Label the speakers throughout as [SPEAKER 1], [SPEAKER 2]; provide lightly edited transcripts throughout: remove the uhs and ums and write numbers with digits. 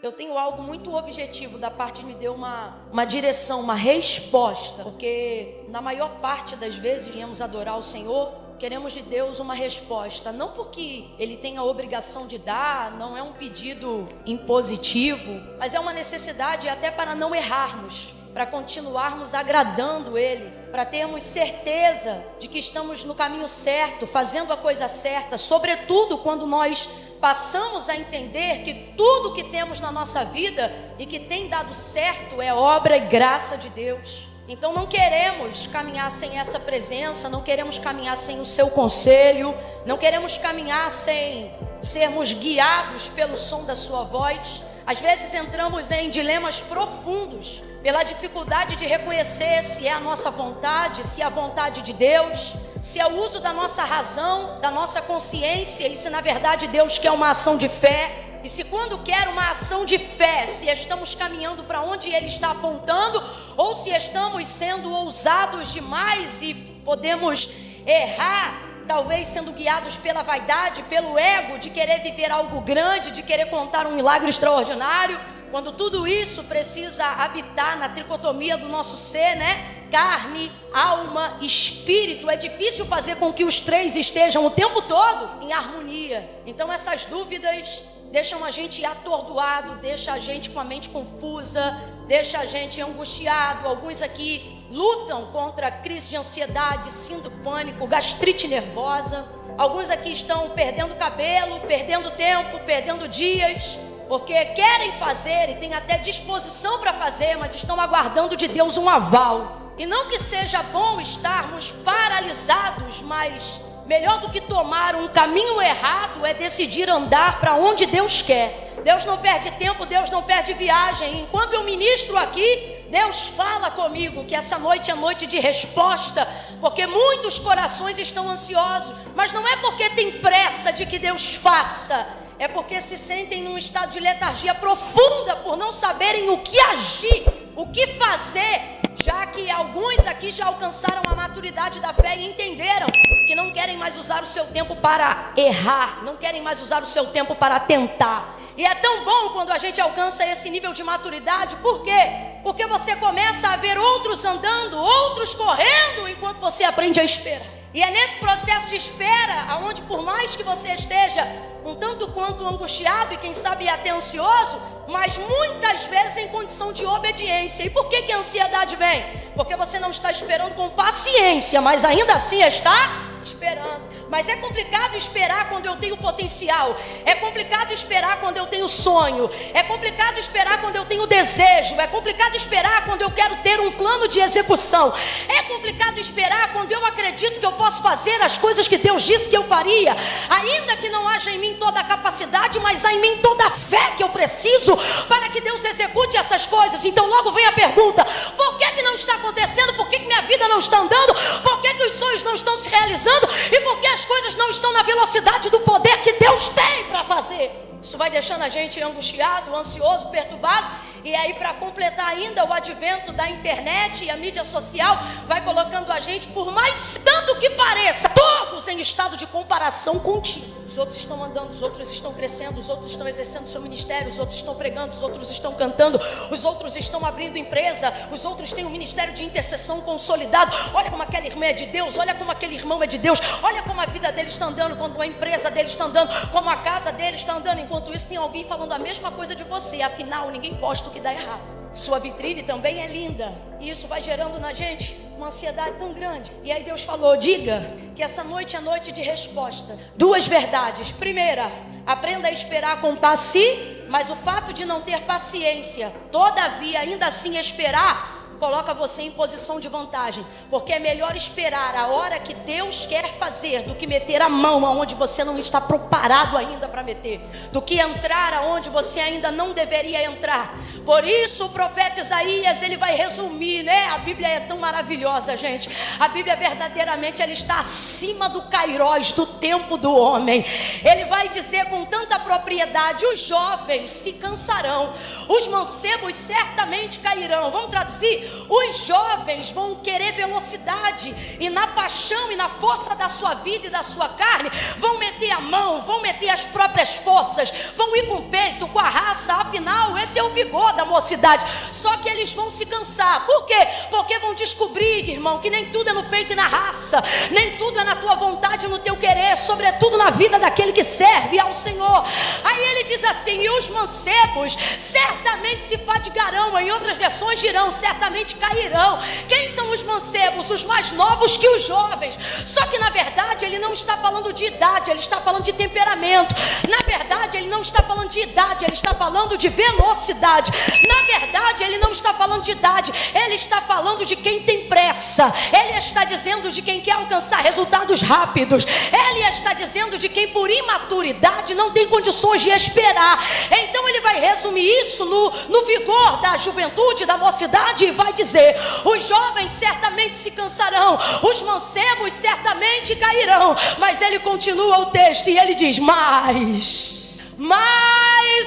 [SPEAKER 1] Eu tenho algo muito objetivo da parte de Deus, uma direção, uma resposta. Porque na maior parte das vezes viemos adorar o Senhor, queremos de Deus uma resposta. Não porque Ele tem a obrigação de dar, não é um pedido impositivo, mas é uma necessidade até para não errarmos, para continuarmos agradando Ele, para termos certeza de que estamos no caminho certo, fazendo a coisa certa, sobretudo quando nós passamos a entender que tudo que temos na nossa vida e que tem dado certo é obra e graça de Deus. Então não queremos caminhar sem essa presença, não queremos caminhar sem o seu conselho, não queremos caminhar sem sermos guiados pelo som da sua voz. Às vezes entramos em dilemas profundos pela dificuldade de reconhecer se é a nossa vontade, se é a vontade de Deus, se é o uso da nossa razão, da nossa consciência, e se na verdade Deus quer uma ação de fé. E se quando quer uma ação de fé, se estamos caminhando para onde Ele está apontando, ou se estamos sendo ousados demais e podemos errar, talvez sendo guiados pela vaidade, pelo ego, de querer viver algo grande, de querer contar um milagre extraordinário, quando tudo isso precisa habitar na tricotomia do nosso ser, né? Carne, alma, espírito. É difícil fazer com que os três estejam o tempo todo em harmonia. Então essas dúvidas deixam a gente atordoado, deixa a gente com a mente confusa, deixa a gente angustiado. Alguns aqui lutam contra a crise de ansiedade, síndrome do pânico, gastrite nervosa. Alguns aqui estão perdendo cabelo, perdendo tempo, perdendo dias, porque querem fazer e têm até disposição para fazer, mas estão aguardando de Deus um aval. E não que seja bom estarmos paralisados, mas melhor do que tomar um caminho errado é decidir andar para onde Deus quer. Deus não perde tempo, Deus não perde viagem. Enquanto eu ministro aqui, Deus fala comigo que essa noite é noite de resposta, porque muitos corações estão ansiosos, mas não é porque tem pressa de que Deus faça, é porque se sentem num estado de letargia profunda por não saberem o que agir, o que fazer, já que alguns aqui já alcançaram a maturidade da fé e entenderam que não querem mais usar o seu tempo para errar, não querem mais usar o seu tempo para tentar. E é tão bom quando a gente alcança esse nível de maturidade. Por quê? Porque você começa a ver outros andando, outros correndo, enquanto você aprende a esperar. E é nesse processo de espera, aonde por mais que você esteja um tanto quanto angustiado e quem sabe até ansioso, mas muitas vezes em condição de obediência. E por que a ansiedade vem? Porque você não está esperando com paciência, mas ainda assim está esperando. Mas é complicado esperar quando eu tenho potencial, é complicado esperar quando eu tenho sonho, é complicado esperar quando eu tenho desejo, é complicado esperar quando eu quero ter um plano de execução, é complicado esperar quando eu acredito que eu posso fazer as coisas que Deus disse que eu faria, ainda que não haja em mim toda a capacidade, mas há em mim toda a fé que eu preciso para que Deus execute essas coisas. Então logo vem a pergunta: por que não está acontecendo? Por que minha vida não está andando? Por que os sonhos não estão se realizando? E por que as coisas não estão na velocidade do poder que Deus tem para fazer? Isso vai deixando a gente angustiado, ansioso, perturbado. E aí, para completar ainda, o advento da internet e a mídia social vai colocando a gente, por mais tanto que pareça, todos em estado de comparação contínua. Os outros estão andando, os outros estão crescendo, os outros estão exercendo seu ministério, os outros estão pregando, os outros estão cantando, os outros estão abrindo empresa, os outros têm um ministério de intercessão consolidado. Olha como aquela irmã é de Deus, olha como aquele irmão é de Deus, olha como a vida dele está andando, como a empresa dele está andando, como a casa dele está andando. Enquanto isso, tem alguém falando a mesma coisa de você. Afinal, ninguém posta o que dá errado. Sua vitrine também é linda. E isso vai gerando na gente uma ansiedade tão grande. E aí Deus falou: diga que essa noite é noite de resposta. Duas verdades. Primeira, aprenda a esperar com paciência. Mas o fato de não ter paciência, todavia ainda assim esperar, coloca você em posição de vantagem, porque é melhor esperar a hora que Deus quer fazer do que meter a mão aonde você não está preparado ainda para meter, do que entrar aonde você ainda não deveria entrar, Por isso o profeta Isaías, ele vai resumir, né? A Bíblia é tão maravilhosa, gente. A Bíblia verdadeiramente, ela está acima do kairós, do tempo do homem. Ele vai dizer com tanta propriedade: os jovens se cansarão, os mancebos certamente cairão. Vamos traduzir? Os jovens vão querer velocidade, e na paixão e na força da sua vida e da sua carne, vão meter a mão, vão meter as próprias forças, vão ir com o peito, com a raça. Afinal, esse é o vigor da mocidade. Só que eles vão se cansar. Por quê? Porque vão descobrir, irmão, que nem tudo é no peito e na raça, nem tudo é na tua vontade e no teu querer, sobretudo na vida daquele que serve ao Senhor. Aí ele diz assim: e os mancebos certamente se fadigarão. Em outras versões dirão: certamente cairão. Quem são os mancebos? Os mais novos que os jovens. Só que na verdade ele não está falando de idade, ele está falando de temperamento. Na verdade ele não está falando de idade, ele está falando de velocidade. Na verdade ele não está falando de idade, ele está falando de quem tem pressa. Ele está dizendo de quem quer alcançar resultados rápidos. Ele está dizendo de quem por imaturidade não tem condições de esperar. Então ele vai resumir isso no vigor da juventude, da mocidade, e vai dizer: os jovens certamente se cansarão, os mancebos certamente cairão. Mas ele continua o texto e ele diz: mas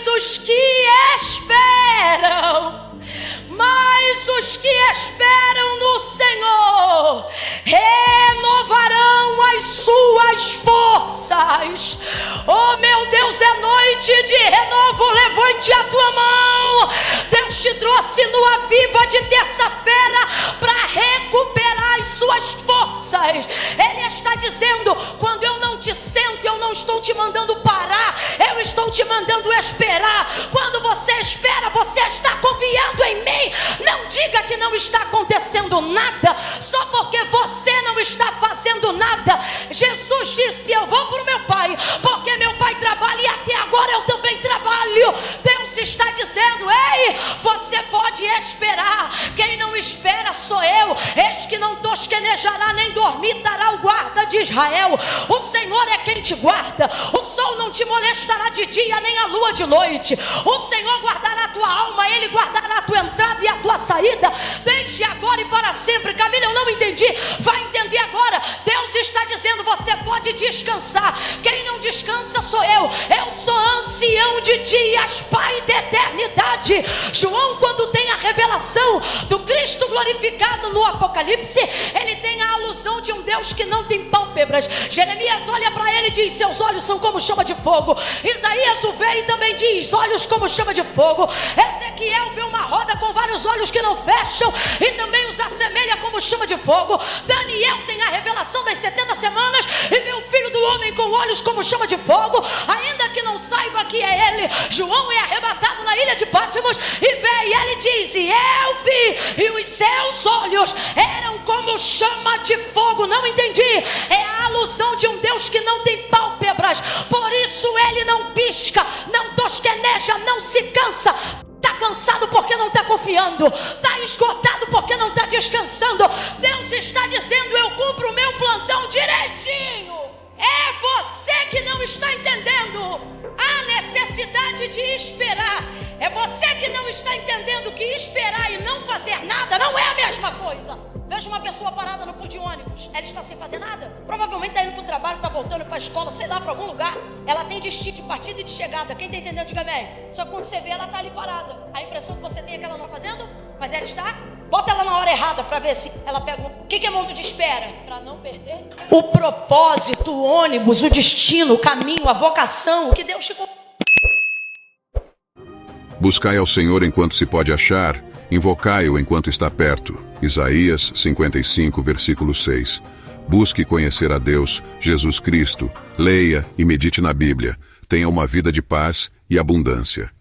[SPEAKER 1] os que esperam, mas os que esperam no Senhor renovarão as suas forças. Oh meu Deus, é noite de renovo. Levante a tua mão. Deus te trouxe no Aviva de terça-feira para recuperar as suas forças. Ele está dizendo: quando eu não te sento, eu não estou te mandando parar, eu estou te mandando esperar. Quando você espera, você está confiando em mim. Não diga que não está acontecendo nada só porque você não está fazendo nada. Jesus disse: eu vou para o meu Pai, porque meu Pai trabalha e até agora eu também trabalho. Deus está dizendo: ei, você pode esperar. Quem não espera sou eu. Eis que não tosquenejará nem dormitará o guarda de Israel. O Senhor é quem te guarda. O sol não te molestará de dia, nem a lua de noite. O Senhor guardará a tua alma, Ele guardará a tua entrada e a tua saída, desde agora e para sempre. Camila, eu não entendi. Vai entender agora. Deus está dizendo: você pode descansar. Quem não descansa sou eu. Eu sou ancião de dias, Pai da eternidade. João, quando tem a revelação do Cristo glorificado no Apocalipse, ele tem a alusão de um Deus que não tem pálpebras. Jeremias olha para ele e diz: seus olhos são como chama de fogo. Isaías o vê e também diz: olhos como chama de fogo. Ezequiel vê uma roda com vários olhos que não fecham e também os assemelha como chama de fogo. Daniel tem a revelação das 70 semanas e vê o Filho do Homem com olhos como chama de fogo, ainda que não saiba que é ele. João é arrebatado na ilha de Patmos e vê, e ele diz: e eu vi, e os seus olhos eram como chama de fogo. Não entendi. É a alusão de um Deus que não tem pálpebras, por isso ele não pisca, não tosqueneja, não se cansa. Está cansado porque não está confiando, está esgotado porque não está descansando. Deus está dizendo: eu cumpro o meu plantão direitinho. É você que não está entendendo a necessidade de esperar. É você que não está entendendo que esperar e não fazer nada não é a mesma coisa. Veja uma pessoa parada no ponto de ônibus. Ela está sem fazer nada? Provavelmente está indo para o trabalho, está voltando para a escola, sei lá, para algum lugar. Ela tem destino de partida e de chegada. Quem está entendendo, diga amém. Só que quando você vê, ela está ali parada. A impressão que você tem é que ela não está fazendo, mas ela está. Bota ela na hora errada para ver se ela pega. O que é mundo de espera? Para não perder o propósito, o ônibus, o destino, o caminho, a vocação, o que Deus te...
[SPEAKER 2] Buscai ao Senhor enquanto se pode achar, invocai-o enquanto está perto. Isaías 55, versículo 6. Busque conhecer a Deus, Jesus Cristo, leia e medite na Bíblia. Tenha uma vida de paz e abundância.